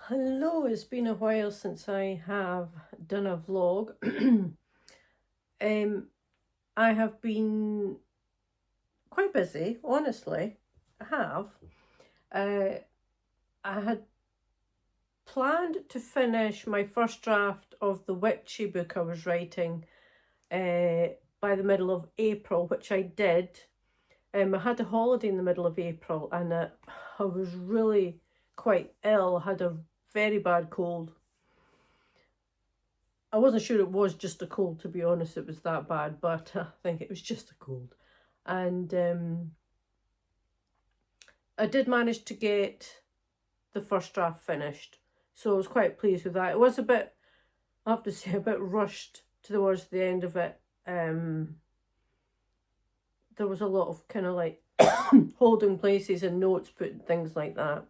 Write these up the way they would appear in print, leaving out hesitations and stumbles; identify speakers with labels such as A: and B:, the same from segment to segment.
A: Hello, it's been a while since I have done a vlog. I have been quite busy, honestly. I have. I had planned to finish my first draft of the witchy book I was writing by the middle of April, which I did. I had a holiday in the middle of April and I was really quite ill, had a very bad cold. I wasn't sure it was just a cold, to be honest, it was that bad, but I think it was just a cold. And I did manage to get the first draft finished, so I was quite pleased with that. It was a bit, I have to say, a bit rushed towards the end of it. There was a lot of kind of like holding places and notes, putting things like that.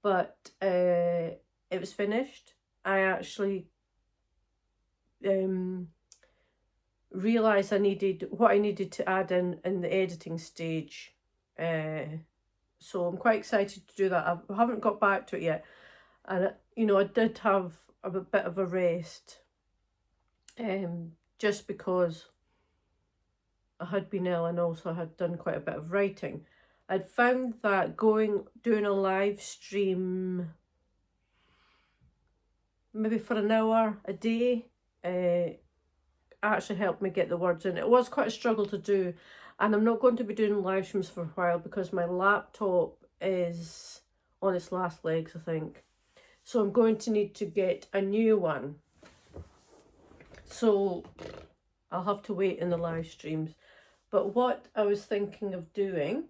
A: But it was finished. I actually realised what I needed to add in the editing stage. So I'm quite excited to do that. I haven't got back to it yet. And, I did have a bit of a rest. Just because I had been ill and also had done quite a bit of writing. I'd found that doing a live stream maybe for an hour a day actually helped me get the words in. It was quite a struggle to do, and I'm not going to be doing live streams for a while because my laptop is on its last legs, I think. So I'm going to need to get a new one. So I'll have to wait in the live streams. But what I was thinking of doing,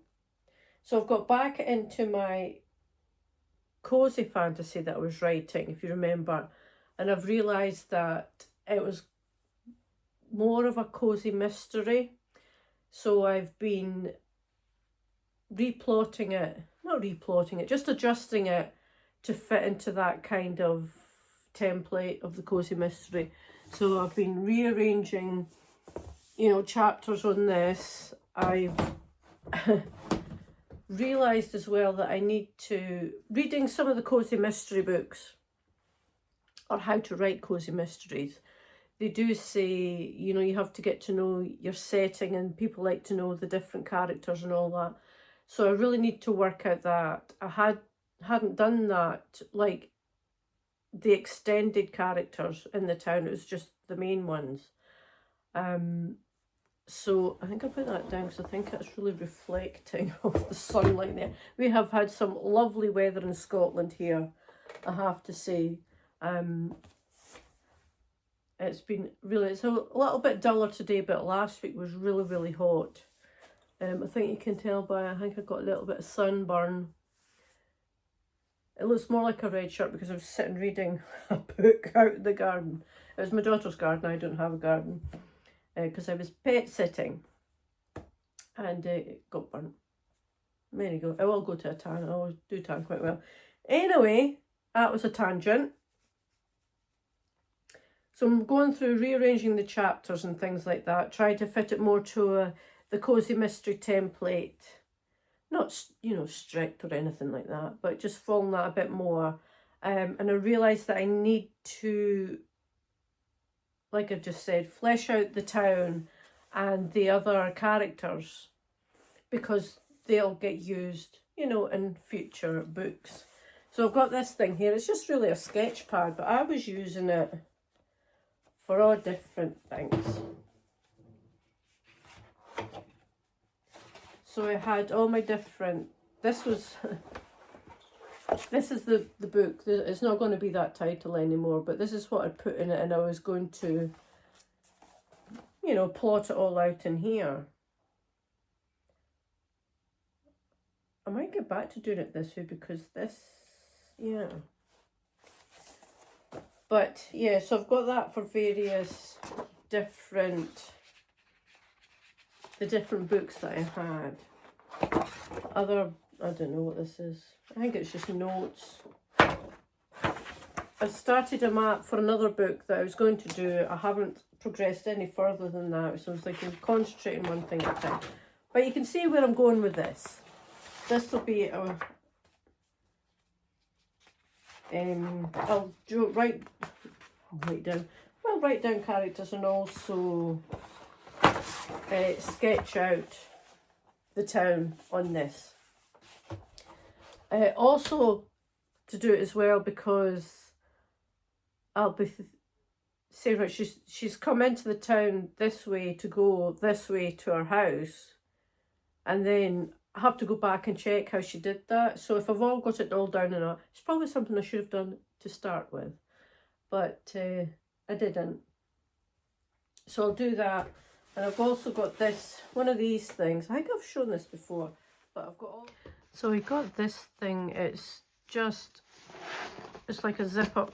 A: so I've got back into my cozy fantasy that I was writing, if you remember, and I've realised that it was more of a cozy mystery. So I've been just adjusting it to fit into that kind of template of the cozy mystery. So I've been rearranging, chapters on this. I've realised as well that I need to, reading some of the cozy mystery books, or how to write cozy mysteries, they do say, you have to get to know your setting, and people like to know the different characters and all that. So I really need to work out that. I hadn't done that, like the extended characters in the town. It was just the main ones. So I think I'll put that down because I think it's really reflecting of the sunlight there. We have had some lovely weather in Scotland here, I have to say. It's been it's a little bit duller today, but last week was really, really hot. I think you can tell I think I got a little bit of sunburn. It looks more like a red shirt because I was sitting reading a book out in the garden. It was my daughter's garden, I don't have a garden. Because I was pet sitting and it got burnt. There you go. I will go to a tan. I always do tan quite well. Anyway, that was a tangent. So I'm going through rearranging the chapters and things like that, trying to fit it more to the cozy mystery template. Not, strict or anything like that, but just following that a bit more. And I realised that I need to, like I just said, flesh out the town and the other characters, because they'll get used, in future books. So I've got this thing here. It's just really a sketch pad, but I was using it for all different things. So I had all my different, this is the book. It's not going to be that title anymore, but this is what I put in it, and I was going to, plot it all out in here. I might get back to doing it this way because this, But yeah, so I've got that for various the different books that I had. I don't know what this is. I think it's just notes. I started a map for another book that I was going to do. I haven't progressed any further than that, so I was thinking concentrating one thing at a time. But you can see where I'm going with this. This will be I'll write down characters and also sketch out the town on this. Also to do it as well, because I'll be saying, right, she's come into the town this way to go this way to her house, and then I have to go back and check how she did that. So if I've all got it all down and it's probably something I should have done to start with, but I didn't. So I'll do that. And I've also got this, one of these things. I think I've shown this before, but I've got all... So we got this thing. It's like a zip up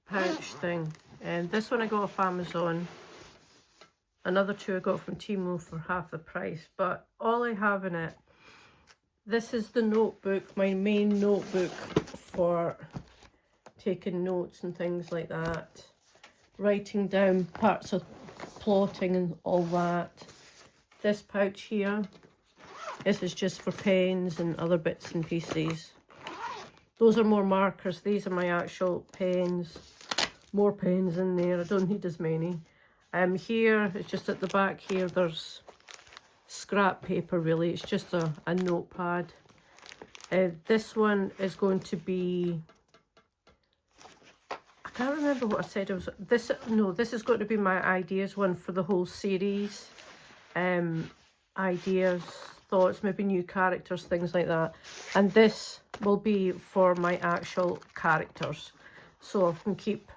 A: pouch thing. And this one I got off Amazon. Another two I got from Temu for half the price. But all I have in it, this is the notebook, my main notebook for taking notes and things like that. Writing down parts of plotting and all that. This pouch here, this is just for pens and other bits and pieces. Those are more markers. These are my actual pens. More pens in there. I don't need as many. Here, it's just at the back here, there's scrap paper really. It's just a notepad. This one is going to be... I can't remember what I said it was. This is going to be my ideas one for the whole series. Ideas, thoughts, maybe new characters, things like that. And this will be for my actual characters. So I can keep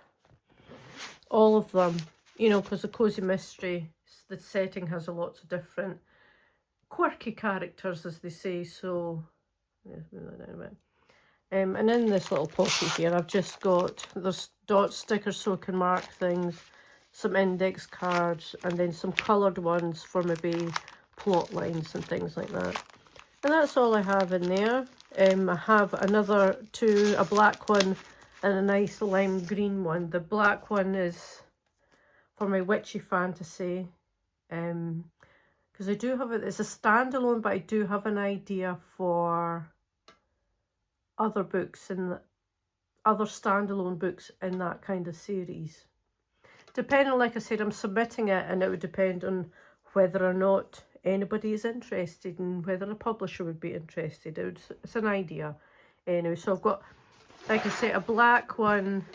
A: all of them, you know, because the Cozy Mystery, the setting has a lots of different quirky characters, as they say. So, yeah, move that down a bit. And in this little pocket here, I've just got, there's dot stickers so I can mark things, some index cards, and then some coloured ones for maybe plot lines and things like that. And that's all I have in there. I have another two, a black one and a nice lime green one. The black one is for my witchy fantasy. Because I do have it, it's a standalone, but I do have an idea for other books and other standalone books in that kind of series. Depending, like I said, I'm submitting it, and it would depend on whether or not anybody is interested and whether a publisher would be interested. It's an idea. Anyway, so I've got, like I said, a black one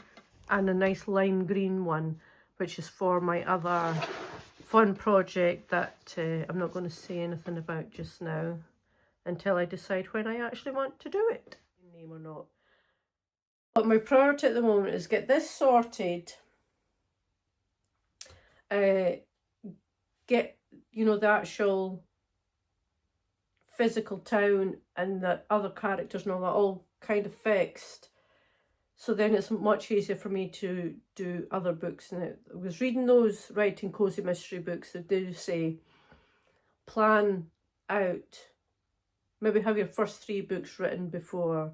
A: and a nice lime green one, which is for my other fun project that I'm not going to say anything about just now until I decide when I actually want to do it. Name or not. But my priority at the moment is get this sorted, get, you know, the actual physical town and the other characters and all that all kind of fixed, so then it's much easier for me to do other books. And I was reading those writing cozy mystery books that do say plan out, maybe have your first 3 books written before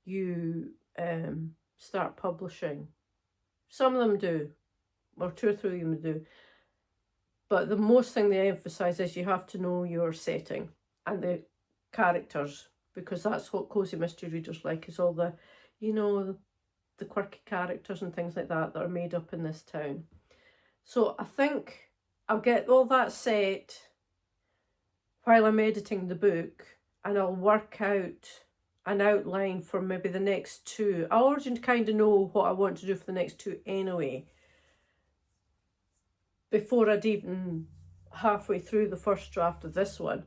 A: you start publishing. Some of them do, or 2 or 3 of them do, but the most thing they emphasize is you have to know your setting and the characters, because that's what cozy mystery readers like, is all the, you know, the quirky characters and things like that that are made up in this town. So I think I'll get all that set while I'm editing the book, and I'll work out an outline for maybe the next 2. I already kind of know what I want to do for the next 2 anyway, before I'd even halfway through the first draft of this one.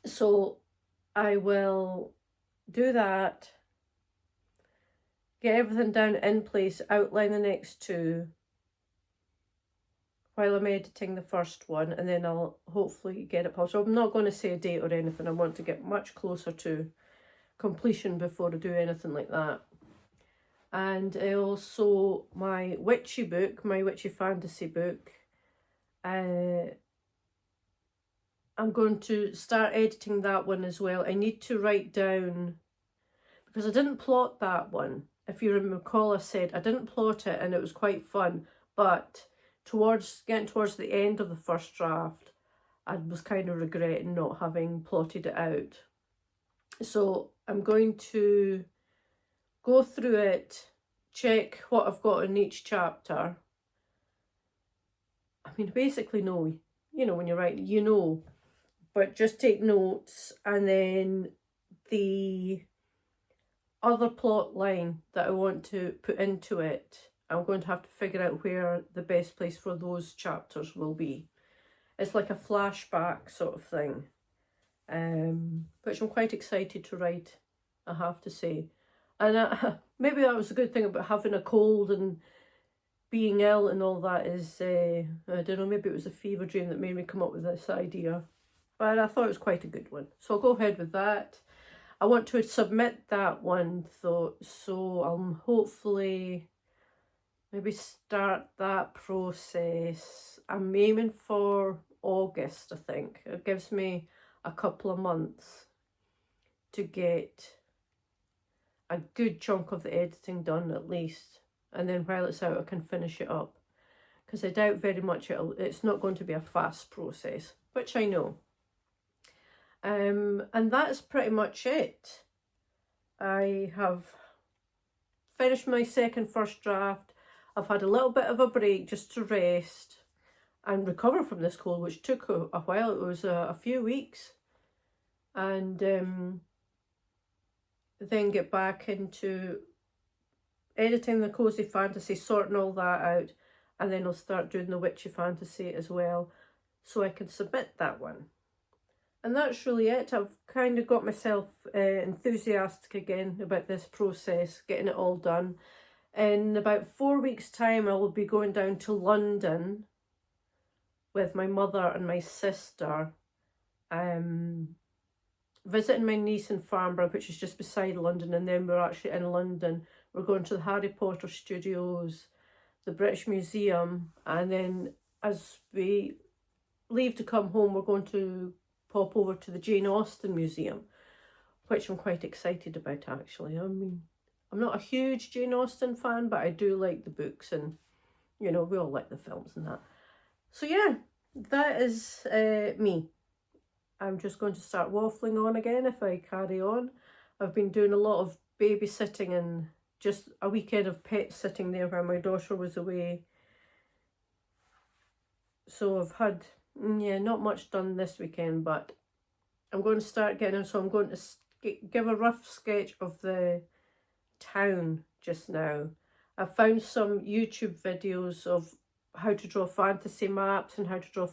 A: So I will do that, get everything down in place, outline the next 2 while I'm editing the first one, and then I'll hopefully get it published. So I'm not going to say a date or anything. I want to get much closer to completion before I do anything like that. And also my witchy book, my witchy fantasy book, I'm going to start editing that one as well. I need to write down, because I didn't plot that one. If you recall, I said I didn't plot it and it was quite fun, but getting towards the end of the first draft, I was kind of regretting not having plotted it out. So I'm going to go through it, check what I've got in each chapter. I mean, basically, no, you know, when you're writing, you know, but just take notes, and then the other plot line that I want to put into it, I'm going to have to figure out where the best place for those chapters will be. It's like a flashback sort of thing, which I'm quite excited to write, I have to say. And maybe that was a good thing about having a cold and being ill and all that is, I don't know, maybe it was a fever dream that made me come up with this idea. But I thought it was quite a good one. So I'll go ahead with that. I want to submit that one though, so I'll hopefully maybe start that process. I'm aiming for August, I think. It gives me a couple of months to get a good chunk of the editing done at least. And then while it's out, I can finish it up. Because I doubt very much it's not going to be a fast process, which I know. And that's pretty much it. I have finished my first draft. I've had a little bit of a break just to rest and recover from this cold, which took a while. It was a few weeks. And then get back into editing the cozy fantasy, sorting all that out, and then I'll start doing the witchy fantasy as well, so I can submit that one. And that's really it. I've kind of got myself enthusiastic again about this process, getting it all done. In about 4 weeks' time, I will be going down to London with my mother and my sister, visiting my niece in Farnborough, which is just beside London, and then we're actually in London. We're going to the Harry Potter Studios, the British Museum, and then as we leave to come home, we're going to pop over to the Jane Austen Museum, which I'm quite excited about, actually. I mean, I'm not a huge Jane Austen fan, but I do like the books, and, you know, we all like the films and that. So yeah, that is me. I'm just going to start waffling on again if I carry on. I've been doing a lot of babysitting and just a weekend of pet sitting there while my daughter was away. So I've had, not much done this weekend, but I'm going to start getting in. So I'm going to give a rough sketch of the town just now. I found some YouTube videos of how to draw fantasy maps and how to draw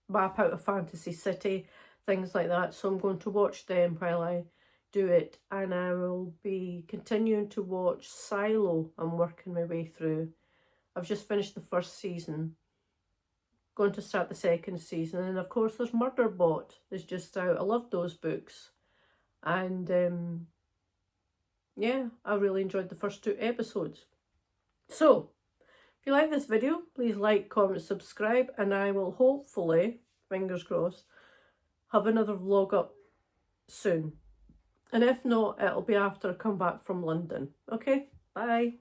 A: map out a fantasy city, things like that. So I'm going to watch them while I do it, and I will be continuing to watch Silo. I'm working my way through. I've just finished the first season, going to start the second season, and of course there's Murderbot is just out. I love those books, and yeah, I really enjoyed the first 2 episodes. So if you like this video, please like, comment, subscribe, and I will hopefully, fingers crossed, have another vlog up soon. And if not, it'll be after I come back from London. Okay, bye.